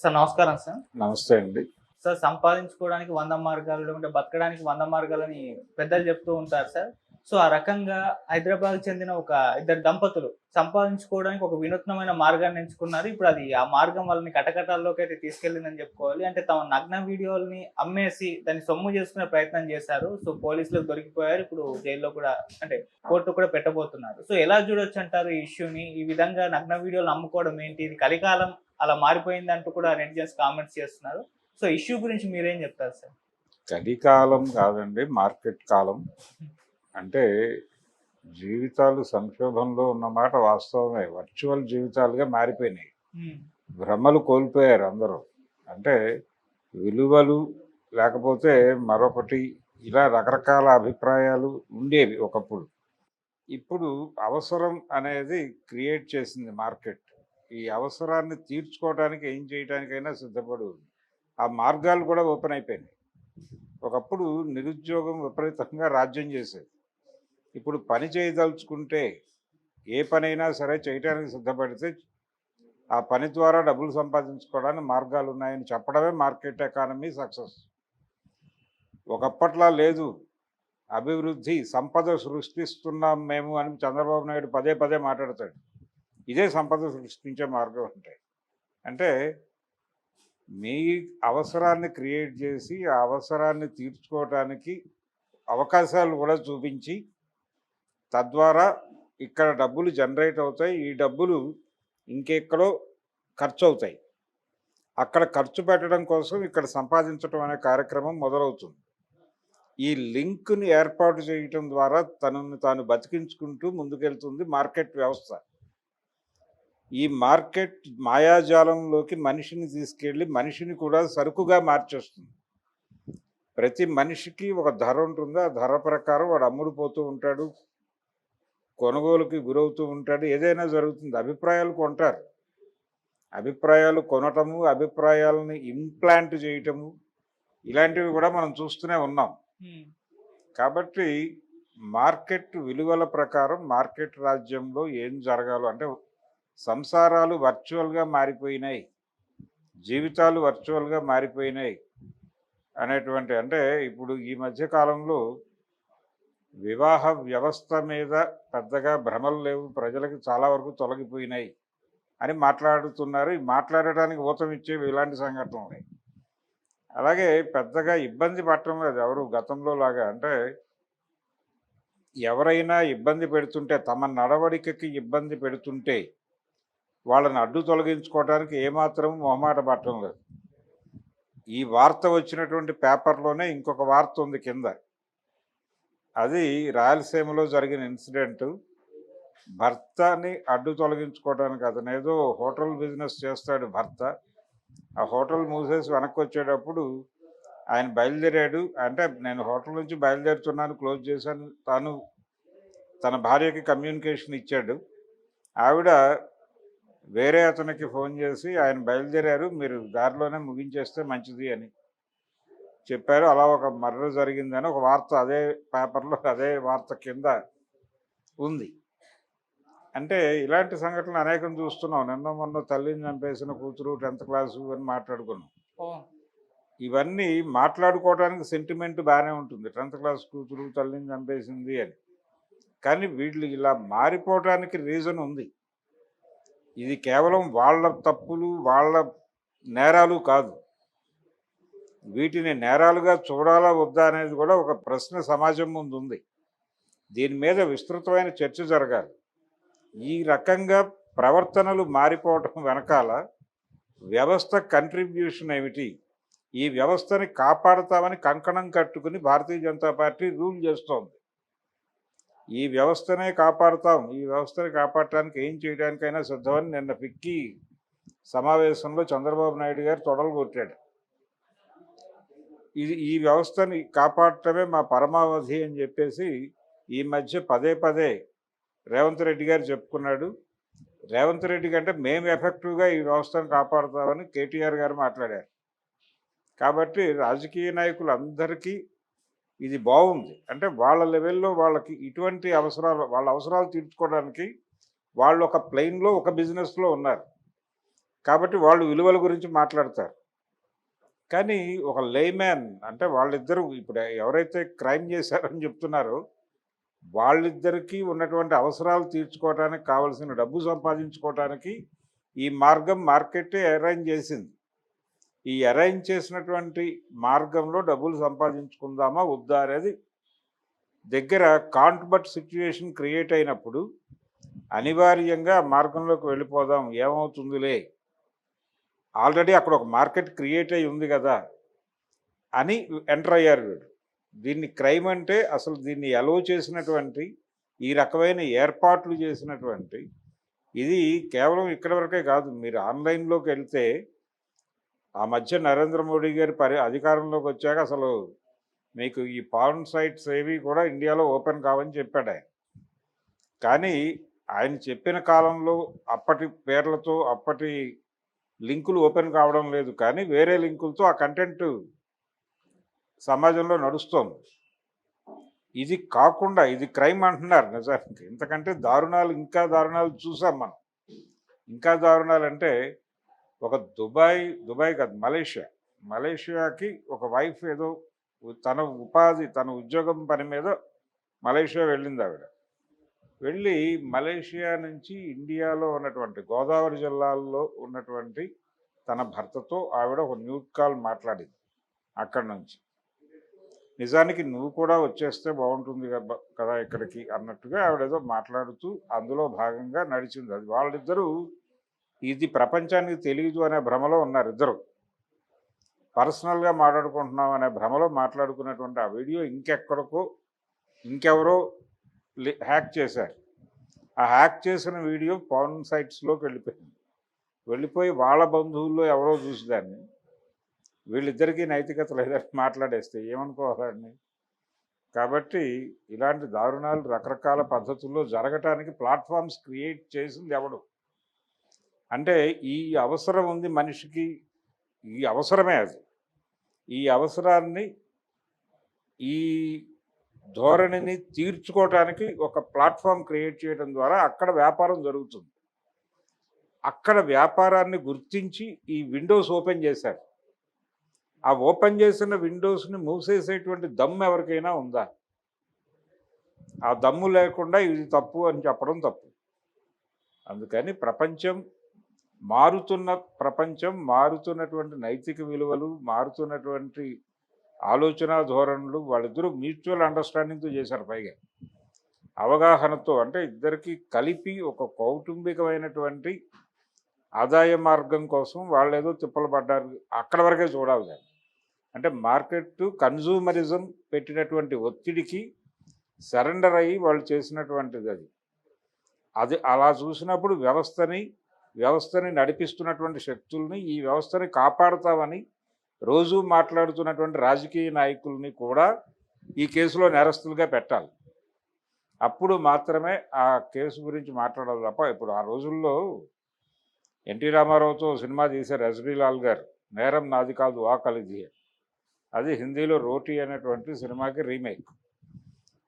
Sir నమస్కారం sir. నమస్తే అండి. సార్ సంపాదించుకోవడానికి 100 మార్గాలు లేకుంటే బతకడానికి 100 మార్గాలని పెద్దలు చెప్తూ ఉంటారు సార్. సో, ఆ రకంగా హైదరాబాద్‌కి చెందిన ఒక ఇద్దరు దంపతులు సంపాదించుకోవడానికి ఒక వినూత్నమైన మార్గాన్ని ఎంచుకున్నారు. ఇప్పుడు అది ఆ మార్గం వాళ్ళని కటకటాల్లోకైతే తీసుకెళ్ళిందని చెప్పుకోవాలి. అంటే తమ నగ్న వీడియోలని అమ్మేసి దాన్ని సొమ్ము చేసుకునే ప్రయత్నం చేశారు. సో, పోలీసులకు దొరికిపోయారు. ఇప్పుడు జైల్‌లో కూడా అంటే కోర్టులో కూడా పెట్టబోతున్నారు. సో, ఎలా చూడొచ్చంటారు ఈ ఇష్యూని? ఈ విధంగా నగ్న వీడియోలు అమ్ముకోవడం ఏంటి? ఇది కలికాలం అలా మారిపోయిందంటూ కూడా నెటిజన్స్ కామెంట్స్ చేస్తున్నారు. సో, ఇష్యూ గురించి మీరేం చెప్తారు సార్? కలికాలం కాదండి, మార్కెట్ కాలం. అంటే జీవితాలు సంక్షోభంలో ఉన్నమాట వాస్తవమే. వర్చువల్ జీవితాలుగా మారిపోయినాయి. హ్మ్. భ్రమలు కోల్పోయారు అందరూ. అంటే విలువలు లేకపోతే మరొకటి ఇలా రకరకాల అభిప్రాయాలు ఉండేవి ఒకప్పుడు. ఇప్పుడు అవసరం అనేది క్రియేట్ చేసింది మార్కెట్. ఈ అవసరాన్ని తీర్చుకోవడానికి ఏం చేయడానికైనా సిద్ధపడి ఉంది. ఆ మార్గాలు కూడా ఓపెన్ అయిపోయినాయి. ఒకప్పుడు నిరుద్యోగం విపరీతంగా రాజ్యం చేసేది. ఇప్పుడు పని చేయదలుచుకుంటే ఏ పనైనా సరే చేయటానికి సిద్ధపడితే ఆ పని ద్వారా డబ్బులు సంపాదించుకోవడానికి మార్గాలు ఉన్నాయని చెప్పడమే మార్కెట్ ఎకానమీ సక్సెస్. ఒకప్పట్లా లేదు. అభివృద్ధి సంపద సృష్టిస్తున్నాం మేము అని చంద్రబాబు నాయుడు పదే పదే మాట్లాడతాడు. ఇదే సంపద సృష్టించే మార్గం అంటే మీ అవసరాన్ని క్రియేట్ చేసి ఆ అవసరాన్ని తీర్చుకోవటానికి అవకాశాలు కూడా చూపించి తద్వారా ఇక్కడ డబ్బులు జనరేట్ అవుతాయి. ఈ డబ్బులు ఇంకెక్కడో ఖర్చు అవుతాయి. అక్కడ ఖర్చు పెట్టడం కోసం ఇక్కడ సంపాదించడం అనే కార్యక్రమం మొదలవుతుంది. ఈ లింక్ని ఏర్పాటు చేయటం ద్వారా తనను తాను బతికించుకుంటూ ముందుకెళ్తుంది మార్కెట్ వ్యవస్థ. ఈ మార్కెట్ మాయాజాలంలోకి మనిషిని తీసుకెళ్ళి మనిషిని కూడా సరుకుగా మార్చేస్తుంది. ప్రతి మనిషికి ఒక ధర ఉంటుంది. ఆ ధర ప్రకారం వాడు అమ్ముడుపోతూ ఉంటాడు, కొనుగోలుకి గురవుతూ ఉంటాడు. ఏదైనా జరుగుతుంది. అభిప్రాయాలు కొంటారు. అభిప్రాయాలు కొనటము, అభిప్రాయాలని ఇంప్లాంట్ చేయటము, ఇలాంటివి కూడా మనం చూస్తూనే ఉన్నాం. కాబట్టి మార్కెట్ విలువల ప్రకారం మార్కెట్ రాజ్యంలో ఏం జరగాలో అంటే సంసారాలు వర్చువల్గా మారిపోయినాయి, జీవితాలు వర్చువల్గా మారిపోయినాయి అనేటువంటి అంటే ఇప్పుడు ఈ మధ్య కాలంలో వివాహ వ్యవస్థ మీద పెద్దగా భ్రమలు లేవు, ప్రజలకు చాలా వరకు తొలగిపోయినాయి అని మాట్లాడుతున్నారు. ఈ మాట్లాడటానికి ఊతం ఇచ్చేవి ఇలాంటి సంఘటనలు. అలాగే పెద్దగా ఇబ్బంది పడటం లేదు ఎవరు గతంలో లాగా. అంటే ఎవరైనా ఇబ్బంది పెడుతుంటే, తమ నడవడికకి ఇబ్బంది పెడుతుంటే వాళ్ళని అడ్డు తొలగించుకోవడానికి ఏమాత్రం మొహమాట పడటం లేదు. ఈ వార్త వచ్చినటువంటి పేపర్లోనే ఇంకొక వార్త ఉంది కింద. అది రాయలసీమలో జరిగిన ఇన్సిడెంట్. భర్తని అడ్డు తొలగించుకోవడానికి అతను ఏదో హోటల్ బిజినెస్ చేస్తాడు భర్త. ఆ హోటల్ మూసేసి వెనక్కి వచ్చేటప్పుడు ఆయన బయలుదేరాడు. అంటే నేను హోటల్ నుంచి బయలుదేరుతున్నాను, క్లోజ్ చేశాను. తాను తన భార్యకి కమ్యూనికేషన్ ఇచ్చాడు. ఆవిడ వేరే అతనికి ఫోన్ చేసి ఆయన బయలుదేరారు, మీరు దారిలోనే ముగించేస్తే మంచిది అని చెప్పారు. అలా ఒక మర్డర్ జరిగిందని ఒక వార్త అదే పేపర్లో అదే వార్త కింద ఉంది. అంటే ఇలాంటి సంఘటనలు అనేకం చూస్తున్నాం. నిన్న మొన్న తల్లిని చంపేసిన కూతురు 10th క్లాసు అని మాట్లాడుకున్నాం. ఇవన్నీ మాట్లాడుకోవడానికి సెంటిమెంట్ బాగానే ఉంటుంది, 10th క్లాస్ కూతురు తల్లిని చంపేసింది అని. కానీ వీళ్ళు ఇలా మారిపోవటానికి రీజన్ ఉంది. ఇది కేవలం వాళ్ళ తప్పులు, వాళ్ళ నేరాలు కాదు. వీటిని నేరాలుగా చూడాలా వద్దా అనేది కూడా ఒక ప్రశ్న సమాజం ముందు ఉంది. దీని మీద విస్తృతమైన చర్చ జరగాలి. ఈ రకంగా ప్రవర్తనలు మారిపోవటం వెనకాల వ్యవస్థ కంట్రిబ్యూషన్ ఏమిటి? ఈ వ్యవస్థని కాపాడుతామని కంకణం కట్టుకుని భారతీయ జనతా పార్టీ రూల్ చేస్తోంది. ఈ వ్యవస్థనే కాపాడుతాం, ఈ వ్యవస్థని కాపాడటానికి ఏం చేయడానికైనా సిద్ధమని నిన్న ఫిక్కీ సమావేశంలో చంద్రబాబు నాయుడు గారు తొడలు కొట్టాడు. ఈ వ్యవస్థని కాపాడటమే మా పరమావధి అని చెప్పేసి ఈ మధ్య పదే పదే రేవంత్ రెడ్డి గారు చెప్పుకున్నాడు. రేవంత్ రెడ్డి కంటే మేము ఎఫెక్టివ్గా ఈ వ్యవస్థను కాపాడుతామని కేటీఆర్ గారు మాట్లాడారు. కాబట్టి రాజకీయ నాయకులందరికీ ఇది బాగుంది. అంటే వాళ్ళ లెవెల్లో వాళ్ళకి ఇటువంటి అవసరాలు, వాళ్ళ అవసరాలు తీర్చుకోవడానికి వాళ్ళు ఒక ప్లెయిన్లో ఒక బిజినెస్లో ఉన్నారు. కాబట్టి వాళ్ళు విలువల గురించి మాట్లాడతారు. కానీ ఒక లేమ్యాన్ అంటే వాళ్ళిద్దరూ ఇప్పుడు ఎవరైతే క్రైమ్ చేశారని చెప్తున్నారో వాళ్ళిద్దరికీ ఉన్నటువంటి అవసరాలు తీర్చుకోవడానికి కావలసిన డబ్బు సంపాదించుకోవటానికి ఈ మార్గం మార్కెట్టే అరేంజ్ చేసింది. ఈ అరేంజ్ చేసినటువంటి మార్గంలో డబ్బులు సంపాదించుకుందామా వద్దా అనేది దగ్గర కాంట్ బట్ సిచ్యువేషన్ క్రియేట్ అయినప్పుడు అనివార్యంగా ఆ మార్గంలోకి వెళ్ళిపోదాం, ఏమవుతుందిలే, ఆల్రెడీ అక్కడ ఒక మార్కెట్ క్రియేట్ అయి ఉంది కదా అని ఎంటర్ అయ్యారు వీడు. దీన్ని క్రైమ్ అంటే అసలు దీన్ని అలో చేసినటువంటి ఈ రకమైన ఏర్పాట్లు చేసినటువంటి ఇది కేవలం ఇక్కడ వరకే కాదు. మీరు ఆన్లైన్లోకి వెళ్తే ఆ మధ్య నరేంద్ర మోడీ గారి అధికారంలోకి వచ్చాక అసలు మీకు ఈ పార్న్ సైట్స్ ఏవి కూడా ఇండియాలో ఓపెన్ కావని చెప్పాడు ఆయన. కానీ ఆయన చెప్పిన కాలంలో అప్పటి పేర్లతో అప్పటి లింకులు ఓపెన్ కావడం లేదు, కానీ వేరే లింకులతో ఆ కంటెంట్ సమాజంలో నడుస్తోంది. ఇది కాకుండా ఇది క్రైమ్ అంటున్నారు నిజానికి. ఇంతకంటే దారుణాలు, ఇంకా దారుణాలు చూసాం మనం. ఇంకా దారుణాలు అంటే ఒక దుబాయ్ కాదు, మలేషియాకి ఒక వైఫ్ ఏదో తన ఉపాధి, తన ఉద్యోగం పని మీద మలేషియా వెళ్ళింది ఆవిడ. వెళ్ళి మలేషియా నుంచి ఇండియాలో ఉన్నటువంటి గోదావరి జిల్లాల్లో ఉన్నటువంటి తన భర్తతో ఆవిడ ఒక న్యూట్ కాల్ మాట్లాడింది అక్కడి నుంచి. నిజానికి నువ్వు కూడా వచ్చేస్తే బాగుంటుంది కదా ఇక్కడికి అన్నట్టుగా ఆవిడేదో మాట్లాడుతూ అందులో భాగంగా నడిచింది అది. వాళ్ళిద్దరూ ఇది ప్రపంచానికి తెలియదు అనే భ్రమలో ఉన్నారు ఇద్దరు. పర్సనల్గా మాట్లాడుకుంటున్నాం అనే భ్రమలో మాట్లాడుకున్నటువంటి ఆ వీడియో ఇంకెవరో హ్యాక్ చేశారు. ఆ హ్యాక్ చేసిన వీడియో పార్న్ సైట్స్లోకి వెళ్ళిపోయి వాళ్ళ బంధువుల్లో ఎవరో చూసి దాన్ని వీళ్ళిద్దరికీ నైతికత లేదని మాట్లాడేస్తే ఏమనుకోవాలండి. కాబట్టి ఇలాంటి దారుణాలు రకరకాల పద్ధతుల్లో జరగటానికి ప్లాట్ఫామ్స్ క్రియేట్ చేసింది ఎవడు అంటే ఈ అవసరం ఉంది మనిషికి, ఈ అవసరమే అది. ఈ అవసరాన్ని, ఈ ధోరణిని తీర్చుకోవటానికి ఒక ప్లాట్ఫామ్ క్రియేట్ చేయడం ద్వారా అక్కడ వ్యాపారం జరుగుతుంది. అక్కడ వ్యాపారాన్ని గుర్తించి ఈ విండోస్ ఓపెన్ చేశారు. ఆ ఓపెన్ చేసిన విండోస్ని మూసేసేటువంటి దమ్ము ఎవరికైనా ఉందా? ఆ దమ్ము లేకుండా ఇది తప్పు అని చెప్పడం తప్పు. అందుకని మారుతున్నటువంటి నైతిక విలువలు, మారుతున్నటువంటి ఆలోచన ధోరణులు వాళ్ళిద్దరూ మ్యూచువల్ అండర్స్టాండింగ్తో చేశారు. పైగా అవగాహనతో, అంటే ఇద్దరికి కలిపి ఒక కౌటుంబికమైనటువంటి ఆదాయ మార్గం కోసం వాళ్ళు ఏదో తిప్పలు పడ్డారు. అక్కడ వరకే చూడాలి దాన్ని. అంటే మార్కెట్ కన్జ్యూమరిజం పెట్టినటువంటి ఒత్తిడికి సరెండర్ అయ్యి వాళ్ళు చేసినటువంటిది అది అలా చూసినప్పుడు వ్యవస్థని నడిపిస్తున్నటువంటి శక్తుల్ని, ఈ వ్యవస్థని కాపాడుతామని రోజు మాట్లాడుతున్నటువంటి రాజకీయ నాయకుల్ని కూడా ఈ కేసులో నేరస్తులుగా పెట్టాలి. అప్పుడు మాత్రమే ఆ కేసు గురించి మాట్లాడాలి తప్ప. ఇప్పుడు ఆ రోజుల్లో ఎన్టీ రామారావుతో సినిమా తీశారు ఎస్బి లాల్ గారు, నేరం నాది కాదు ఆకలిది. అది హిందీలో రోటీ అనేటువంటి సినిమాకి రీమేక్.